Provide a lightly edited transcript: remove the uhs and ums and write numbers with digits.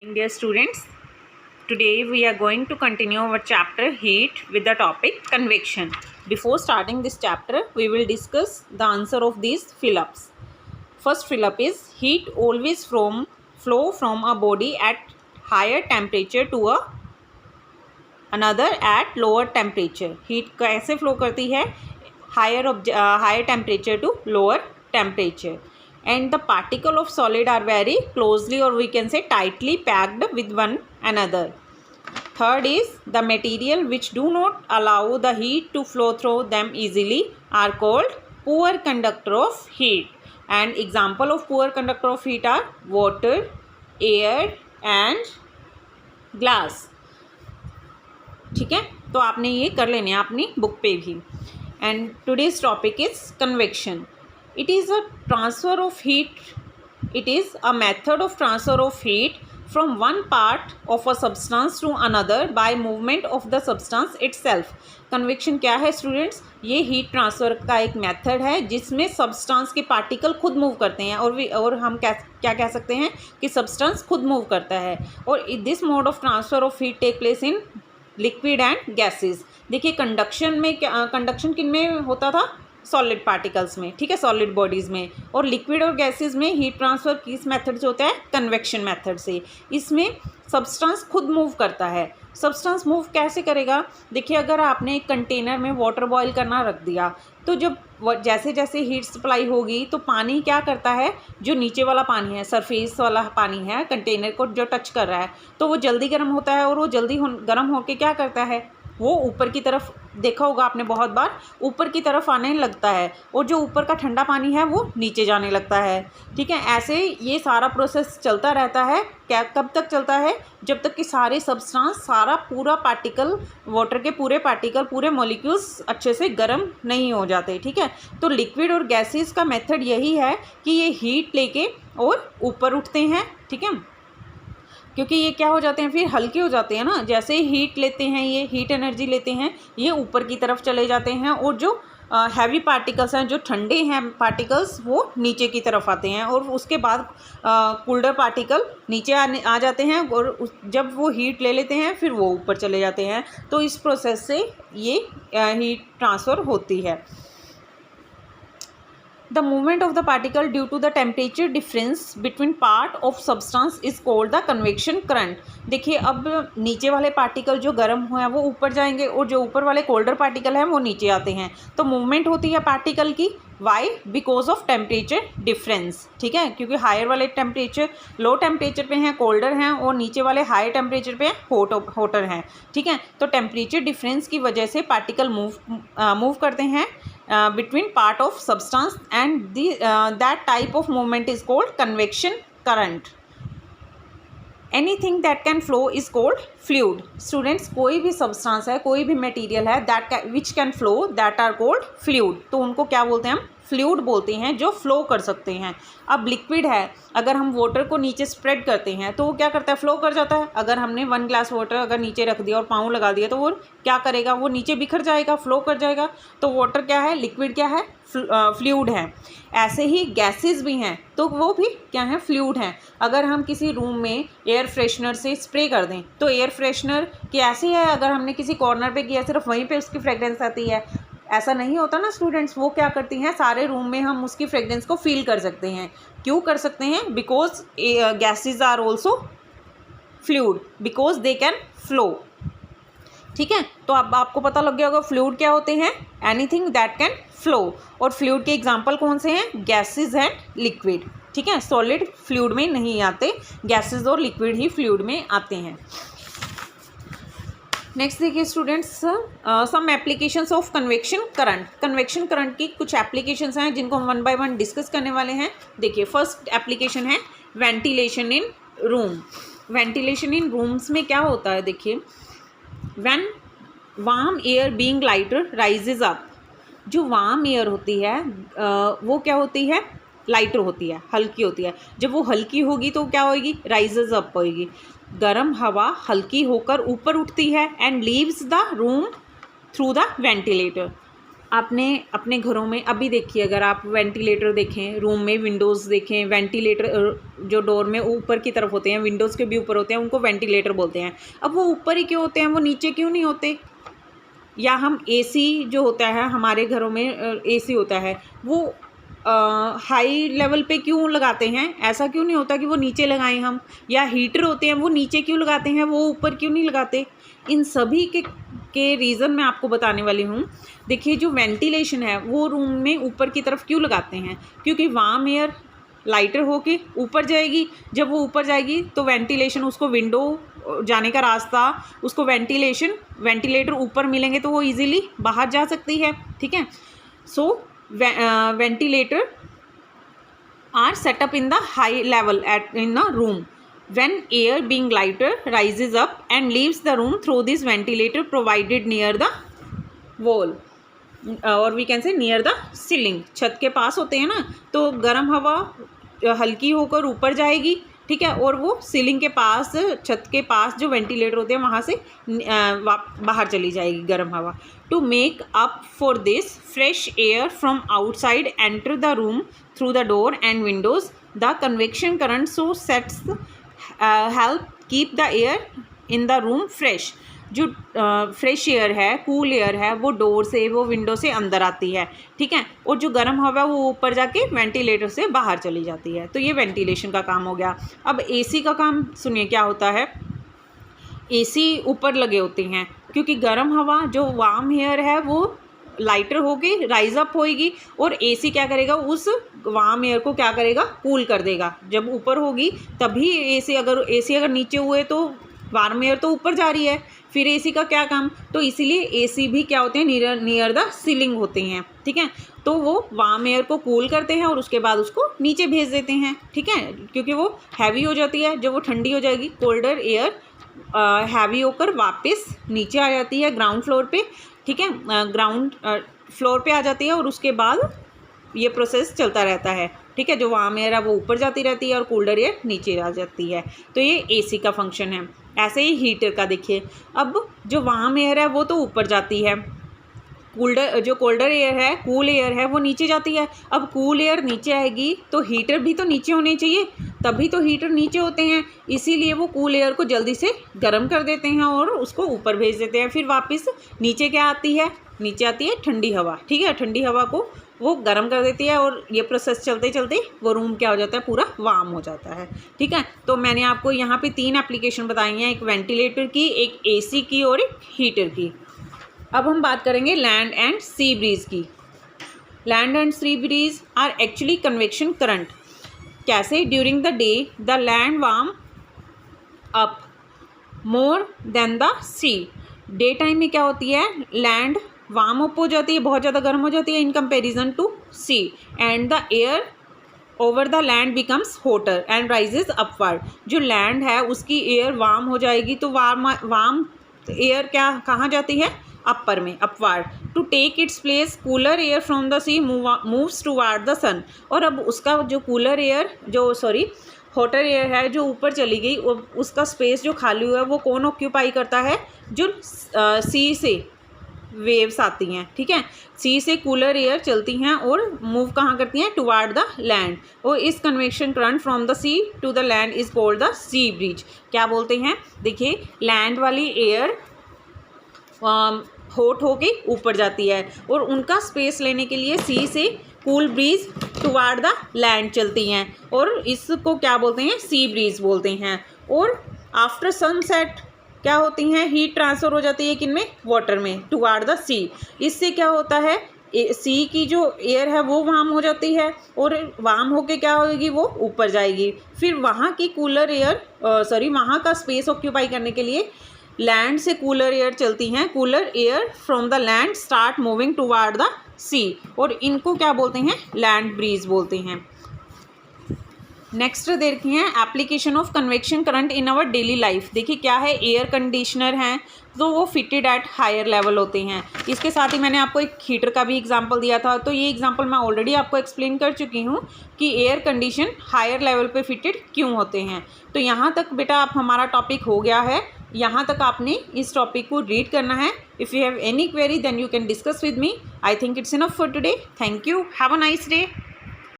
Dear students, today we are going to continue our chapter heat with the topic convection. Before starting this chapter, we will discuss the answer of these fill-ups. First fill-up is heat always flow from a body at higher temperature to another at lower temperature. Heat कैसे flow करती है? higher temperature to lower temperature. And the particle of solid are very closely, or we can say tightly packed with one another. Third is the material which do not allow the heat to flow through them easily are called poor conductor of heat. And example of poor conductor of heat are water, air and glass. ठीक है, तो आपने ये कर लेने अपनी book पे भी. And today's topic is convection. It is a transfer of heat. It is a method of transfer of heat from one part of a substance to another by movement of the substance itself. Convection क्या है students? ये heat transfer का एक method है जिसमें substance के particle खुद move करते हैं और हम क्या कह सकते हैं कि सब्सटेंस खुद मूव करता है. और this mode of transfer of heat take place in liquid and gases. देखिए कंडक्शन किन में होता था? सॉलिड पार्टिकल्स में, ठीक है, सॉलिड बॉडीज़ में. और लिक्विड और गैसेस में हीट ट्रांसफ़र किस मेथड से होता है? कन्वेक्शन मेथड से. इसमें सब्सटेंस खुद मूव करता है. सब्सटेंस मूव कैसे करेगा? देखिए अगर आपने एक कंटेनर में वाटर बॉईल करना रख दिया तो जब जैसे जैसे हीट सप्लाई होगी तो पानी क्या करता है, जो नीचे वाला पानी है, सरफेस वाला पानी है, कंटेनर को जो टच कर रहा है, तो वो जल्दी गर्म होता है. और वो जल्दी गर्म होकर क्या करता है, वो ऊपर की तरफ, देखा होगा आपने बहुत बार, ऊपर की तरफ आने लगता है. और जो ऊपर का ठंडा पानी है वो नीचे जाने लगता है. ठीक है, ऐसे ये सारा प्रोसेस चलता रहता है. क्या कब तक चलता है? जब तक कि सारे सब्सटेंस, सारा पूरा पार्टिकल, वाटर के पूरे पार्टिकल, पूरे मॉलिक्यूल्स अच्छे से गर्म नहीं हो जाते. ठीक है, तो लिक्विड और गैसेस का मेथड यही है कि ये हीट लेके और ऊपर उठते हैं. ठीक है, क्योंकि ये क्या हो जाते हैं, फिर हल्के हो जाते हैं ना. जैसे ही हीट लेते हैं, ये हीट एनर्जी लेते हैं, ये ऊपर की तरफ चले जाते हैं. और जो हैवी पार्टिकल्स हैं, जो ठंडे हैं पार्टिकल्स, वो नीचे की तरफ आते हैं. और उसके बाद कूल्डर पार्टिकल नीचे आ जाते हैं. और जब वो हीट ले लेते हैं फिर वो ऊपर चले जाते हैं. तो इस प्रोसेस से ये हीट ट्रांसफ़र होती है. The movement of the particle due to the temperature difference between part of substance is called the convection current. देखिए अब नीचे वाले पार्टिकल जो गर्म हुए हैं वो ऊपर जाएंगे और जो ऊपर वाले कोल्डर पार्टिकल हैं वो नीचे आते हैं. तो मूवमेंट होती है पार्टिकल की. Why? Because of temperature difference. ठीक है, क्योंकि हायर वाले टेम्परेचर, लो टेम्परेचर पे हैं, कोल्डर हैं, और नीचे वाले हायर टेम्परेचर पे होटर हैं. ठीक है, तो टेम्परेचर डिफरेंस की वजह से पार्टिकल मूव करते हैं between part of substance, and that type of movement is called convection current. Anything that can flow is called fluid. Students, कोई भी substance है, कोई भी material है which can flow, that are called fluid. तो उनको क्या बोलते हैं हम? फ्लूइड बोलते हैं, जो फ्लो कर सकते हैं. अब लिक्विड है, अगर हम वाटर को नीचे स्प्रेड करते हैं तो वो क्या करता है? फ्लो कर जाता है. अगर हमने 1 ग्लास वाटर अगर नीचे रख दिया और पाँव लगा दिया तो वो क्या करेगा? वो नीचे बिखर जाएगा, फ्लो कर जाएगा. तो वाटर क्या है? लिक्विड क्या है? फ्लूइड है. ऐसे ही गैसेस भी हैं, तो वो भी क्या है? फ्लूइड हैं. अगर हम किसी रूम में एयर फ्रेशनर से स्प्रे कर दें तो एयर फ्रेशनर कैसे है? अगर हमने किसी कॉर्नर पे किया, सिर्फ वहीं पे उसकी फ्रेगरेंस आती है? ऐसा नहीं होता ना स्टूडेंट्स. वो क्या करती हैं, सारे रूम में हम उसकी फ्रेगरेंस को फील कर सकते हैं. क्यों कर सकते हैं? Because gases are also fluid, because they can flow. ठीक है, तो अब आपको पता लग गया होगा फ्लूइड क्या होते हैं? Anything that can flow. और फ्लूइड के एग्जांपल कौन से हैं? Gases and liquid. ठीक है, सॉलिड फ्लूइड में नहीं आते, गैसेस और लिक्विड ही फ्लूइड में आते हैं. नेक्स्ट देखिए students, some applications of convection current. Convection current की कुछ एप्लीकेशंस हैं जिनको हम 1 by 1 डिस्कस करने वाले हैं. देखिए फर्स्ट एप्लीकेशन है ventilation in room. Ventilation in rooms में क्या होता है? देखिए, when warm air being lighter rises up. जो वार्म एयर होती है वो क्या होती है? लाइटर होती है, हल्की होती है. जब वो हल्की होगी तो क्या होगी? राइजेज अप होगी. गर्म हवा हल्की होकर ऊपर उठती है and leaves the room through the ventilator. आपने अपने घरों में अभी देखिए, अगर आप वेंटिलेटर देखें, रूम में विंडोज़ देखें, वेंटिलेटर जो डोर में ऊपर की तरफ होते हैं, विंडोज़ के भी ऊपर होते हैं, उनको वेंटिलेटर बोलते हैं। अब वो ऊपर ही क्यों होते हैं, वो नीचे क्यों नहीं होते? या हम एसी जो होता है हमारे घरों में, एसी होता है, वो हाई लेवल पे क्यों लगाते हैं? ऐसा क्यों नहीं होता कि वो नीचे लगाएं हम? या हीटर होते हैं, वो नीचे क्यों लगाते हैं, वो ऊपर क्यों नहीं लगाते? इन सभी के रीज़न मैं आपको बताने वाली हूँ। देखिए, जो वेंटिलेशन है वो रूम में ऊपर की तरफ क्यों लगाते हैं? क्योंकि वार्म एयर लाइटर होके ऊपर जाएगी, जब वो ऊपर जाएगी तो वेंटिलेशन, उसको विंडो जाने का रास्ता, उसको वेंटिलेटर ऊपर मिलेंगे तो वो इजीली बाहर जा सकती है। ठीक है, सो ventilator are set up in the high level in a room. When air being lighter rises up and leaves the room through this ventilator provided near the wall, or we can say near the ceiling. छत के पास होते हैं ना, तो गर्म हवा हल्की होकर ऊपर जाएगी, ठीक है, और वो सीलिंग के पास, छत के पास जो वेंटिलेटर होते हैं वहाँ से बाहर चली जाएगी गर्म हवा। To make up for this, fresh air from outside enter the room through the door and windows. The convection current so sets help keep the air in the room fresh. जो फ्रेश एयर है, cool air है, वो door से, वो window से अंदर आती है, ठीक है, और जो गर्म हवा है वो ऊपर जाके वेंटिलेटर से बाहर चली जाती है। तो ये वेंटिलेशन का काम हो गया। अब एसी का काम सुनिए क्या होता है। एसी ऊपर लगे होते हैं क्योंकि गर्म हवा, जो वार्म एयर है, वो लाइटर होके राइज अप होएगी, और एसी क्या करेगा, उस वार्म एयर को क्या करेगा, कूल कर देगा। जब ऊपर होगी तभी एसी अगर नीचे हुए तो वार्म एयर तो ऊपर जा रही है, फिर एसी का क्या काम? तो इसीलिए एसी भी क्या होते हैं, नियर द सीलिंग होते हैं, ठीक है। तो वो वार्म एयर को कूल करते हैं और उसके बाद उसको नीचे भेज देते हैं, ठीक है, क्योंकि वो हैवी हो जाती है। जब वो ठंडी हो जाएगी, कोल्डर एयर हैवी होकर वापस नीचे आ जाती है ग्राउंड फ्लोर पे, ठीक है, ग्राउंड फ्लोर पे आ जाती है, और उसके बाद ये प्रोसेस चलता रहता है, ठीक है। जो वार्म एयर है वो ऊपर जाती रहती है और कोल्डर एयर नीचे आ जाती है। तो ये एसी का फंक्शन है। ऐसे ही हीटर का देखिए, अब जो वार्म एयर है वो तो ऊपर जाती है, जो कोल्डर एयर है, कूल एयर है, वो नीचे जाती है। अब कूल एयर नीचे आएगी तो हीटर भी तो नीचे होने चाहिए, तभी तो हीटर नीचे होते हैं, इसीलिए वो कूल एयर को जल्दी से गर्म कर देते हैं और उसको ऊपर भेज देते हैं। फिर वापस नीचे क्या आती है, नीचे आती है ठंडी हवा, ठीक है, ठंडी हवा को वो गर्म कर देती है, और ये प्रोसेस चलते चलते वो रूम क्या हो जाता है, पूरा वार्म हो जाता है, ठीक है। तो मैंने आपको यहाँ पे 3 एप्लीकेशन बताई हैं, एक वेंटिलेटर की, एक एसी की और एक हीटर की। अब हम बात करेंगे लैंड एंड सी ब्रीज की। Land and sea breeze are actually convection current. कैसे? During the day the land warm up more than the sea. Day time में क्या होती है, लैंड वार्म अप हो जाती है, बहुत ज़्यादा गर्म हो जाती है in comparison to sea, and the air over the land becomes hotter and rises upward. जो लैंड है उसकी एयर वार्म हो जाएगी, तो वार्म एयर क्या कहाँ जाती है, अपर में, upward. To take its place cooler air from the sea moves toward the sun. और अब उसका जो कूलर एयर, हॉटर एयर है, जो ऊपर चली गई, उसका स्पेस जो खाली हुआ है वो कौन ऑक्यूपाई करता है, जो सी से वेव्स आती हैं, ठीक है, सी से कूलर एयर चलती हैं और मूव कहाँ करती हैं, टुवार्ड द लैंड। और इस convection current from the sea to the land is called the sea breeze. क्या बोलते हैं, देखिए, लैंड वाली एयर हॉट होके ऊपर जाती है और उनका स्पेस लेने के लिए सी से cool bridge toward the land चलती हैं, और इसको क्या बोलते हैं, सी ब्रीज बोलते हैं। और आफ्टर सनसेट क्या होती हैं, हीट ट्रांसफ़र हो जाती है किनमें, वाटर में, टुवार्ड द सी। इससे क्या होता है, सी की जो एयर है वो वार्म हो जाती है, और वार्म होके क्या होगी, वो ऊपर जाएगी। फिर वहाँ की कूलर एयर वहाँ का स्पेस ऑक्यूपाई करने के लिए लैंड से कूलर एयर चलती हैं, cooler air from the land start moving toward the sea, और इनको क्या बोलते हैं, लैंड ब्रीज बोलते हैं। नेक्स्ट देखिए application of convection current in our daily life. देखिए क्या है, एयर कंडीशनर हैं तो वो फिटेड एट हायर लेवल होते हैं। इसके साथ ही मैंने आपको एक हीटर का भी एग्जांपल दिया था, तो ये एग्जांपल मैं ऑलरेडी आपको एक्सप्लेन कर चुकी हूँ कि एयर कंडीशन हायर लेवल पे फिटेड क्यों होते हैं। तो यहाँ तक बेटा आप हमारा टॉपिक हो गया है। यहाँ तक आपने इस टॉपिक को रीड करना है. If you have any query then you can discuss with me. I think it's enough for today. Thank you. Have a nice day.